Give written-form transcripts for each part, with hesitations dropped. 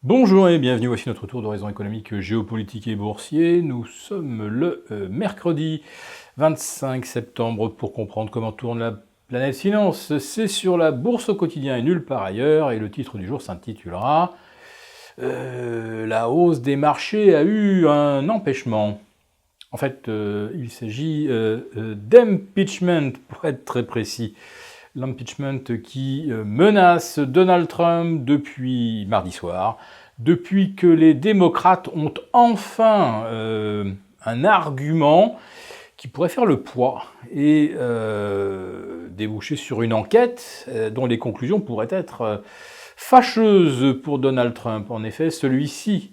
Bonjour et bienvenue, voici notre tour d'horizon économique, géopolitique et boursier. Nous sommes le mercredi 25 septembre pour comprendre comment tourne la planète finance. C'est sur la bourse au quotidien et nulle part ailleurs, et le titre du jour s'intitulera La hausse des marchés a eu un empêchement. En fait, il s'agit d'impeachment, pour être très précis. L'impeachment qui menace Donald Trump depuis mardi soir, depuis que les démocrates ont enfin un argument qui pourrait faire le poids et déboucher sur une enquête dont les conclusions pourraient être fâcheuses pour Donald Trump. En effet, celui-ci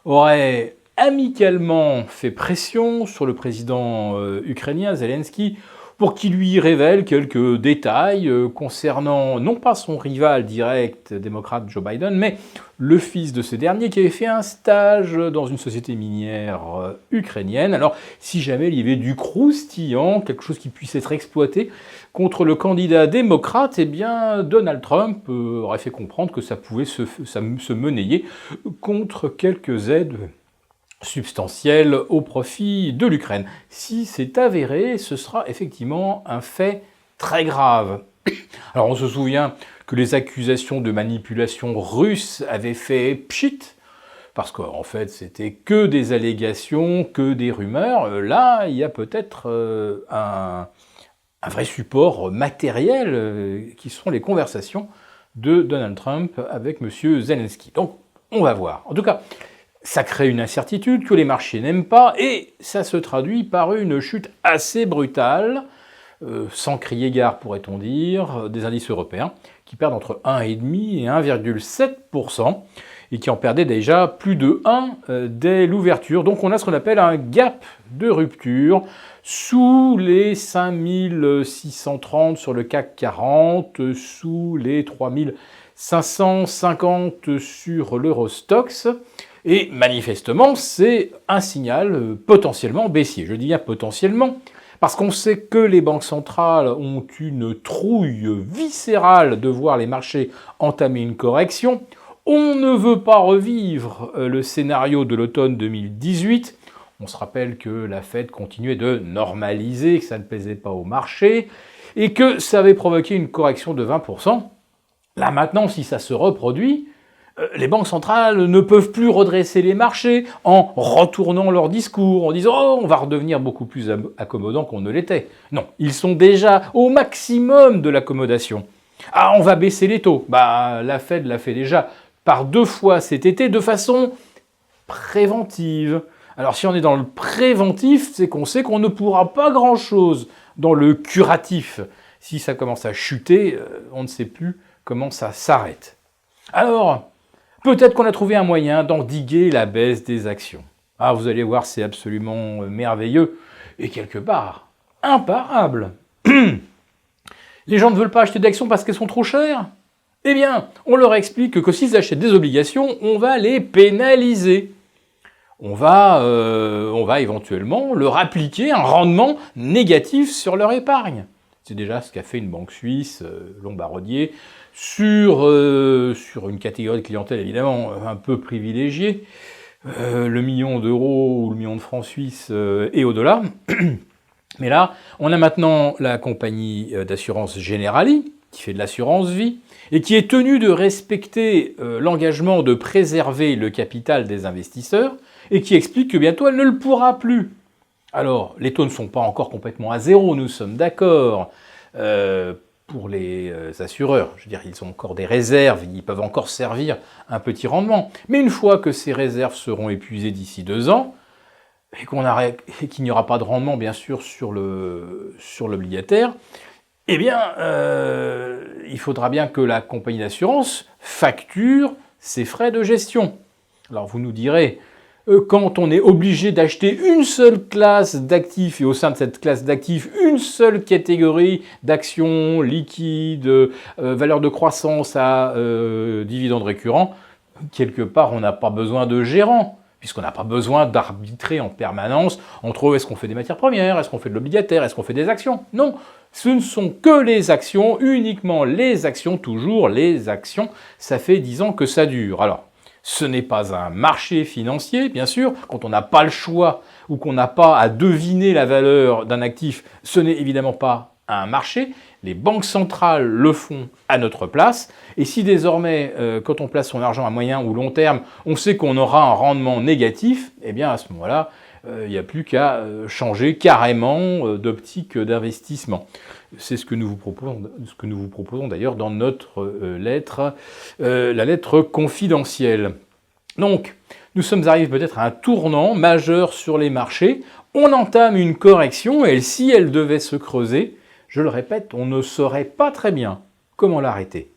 aurait amicalement fait pression sur le président ukrainien Zelensky pour qu'il lui révèle quelques détails concernant non pas son rival direct démocrate Joe Biden, mais le fils de ce dernier qui avait fait un stage dans une société minière ukrainienne. Alors, si jamais il y avait du croustillant, quelque chose qui puisse être exploité contre le candidat démocrate, eh bien, Donald Trump aurait fait comprendre que ça pouvait se monnayer contre quelques aides substantielle au profit de l'Ukraine. Si c'est avéré, ce sera effectivement un fait très grave. Alors on se souvient que les accusations de manipulation russe avaient fait pchit, parce qu'en fait c'était que des allégations, que des rumeurs. Là, il y a peut-être un vrai support matériel qui sont les conversations de Donald Trump avec M. Zelensky. Donc on va voir. En tout cas, ça crée une incertitude que les marchés n'aiment pas et ça se traduit par une chute assez brutale, sans crier gare pourrait-on dire, des indices européens qui perdent entre 1,5 et 1,7% et qui en perdaient déjà plus de 1 dès l'ouverture. Donc on a ce qu'on appelle un gap de rupture sous les 5630 sur le CAC 40, sous les 3550 sur l'Eurostoxx. Et manifestement, c'est un signal potentiellement baissier. Je dis bien potentiellement, parce qu'on sait que les banques centrales ont une trouille viscérale de voir les marchés entamer une correction. On ne veut pas revivre le scénario de l'automne 2018. On se rappelle que la Fed continuait de normaliser, que ça ne plaisait pas au marché, et que ça avait provoqué une correction de 20%. Là maintenant, si ça se reproduit, les banques centrales ne peuvent plus redresser les marchés en retournant leur discours, en disant « Oh, on va redevenir beaucoup plus accommodant qu'on ne l'était ». Non, ils sont déjà au maximum de l'accommodation. Ah, on va baisser les taux. Bah, la Fed l'a fait déjà par 2 fois cet été de façon préventive. Alors si on est dans le préventif, c'est qu'on sait qu'on ne pourra pas grand-chose dans le curatif. Si ça commence à chuter, on ne sait plus comment ça s'arrête. Alors, peut-être qu'on a trouvé un moyen d'endiguer la baisse des actions. Ah, vous allez voir, c'est absolument merveilleux et quelque part imparable. Les gens ne veulent pas acheter d'actions parce qu'elles sont trop chères. Eh bien, on leur explique que s'ils achètent des obligations, on va les pénaliser. On va éventuellement leur appliquer un rendement négatif sur leur épargne. C'est déjà ce qu'a fait une banque suisse, Lombardier, sur une catégorie de clientèle évidemment un peu privilégiée, le million d'euros ou le million de francs suisses et au-delà. Mais là, on a maintenant la compagnie d'assurance Generali, qui fait de l'assurance vie, et qui est tenue de respecter l'engagement de préserver le capital des investisseurs, et qui explique que bientôt elle ne le pourra plus. Alors, les taux ne sont pas encore complètement à zéro, nous sommes d'accord, pour les assureurs. Je veux dire, ils ont encore des réserves, ils peuvent encore servir un petit rendement. Mais une fois que ces réserves seront épuisées d'ici 2 ans, et qu'il n'y aura pas de rendement, bien sûr, sur l'obligataire, eh bien, il faudra bien que la compagnie d'assurance facture ses frais de gestion. Alors, vous nous direz, quand on est obligé d'acheter une seule classe d'actifs, et au sein de cette classe d'actifs, une seule catégorie d'actions liquides, valeurs de croissance à dividendes récurrents, quelque part, on n'a pas besoin de gérant, puisqu'on n'a pas besoin d'arbitrer en permanence entre est-ce qu'on fait des matières premières, est-ce qu'on fait de l'obligataire, est-ce qu'on fait des actions. Non, ce ne sont que les actions, uniquement les actions, toujours les actions. Ça fait 10 ans que ça dure. Alors, Ce n'est pas un marché financier, bien sûr. Quand on n'a pas le choix ou qu'on n'a pas à deviner la valeur d'un actif, ce n'est évidemment pas un marché. Les banques centrales le font à notre place. Et si désormais, quand on place son argent à moyen ou long terme, on sait qu'on aura un rendement négatif, eh bien à ce moment-là, il n'y a plus qu'à changer carrément d'optique d'investissement. C'est ce que nous vous proposons d'ailleurs dans notre lettre, la lettre confidentielle. Donc, nous sommes arrivés peut-être à un tournant majeur sur les marchés. On entame une correction et si elle devait se creuser, je le répète, on ne saurait pas très bien comment l'arrêter.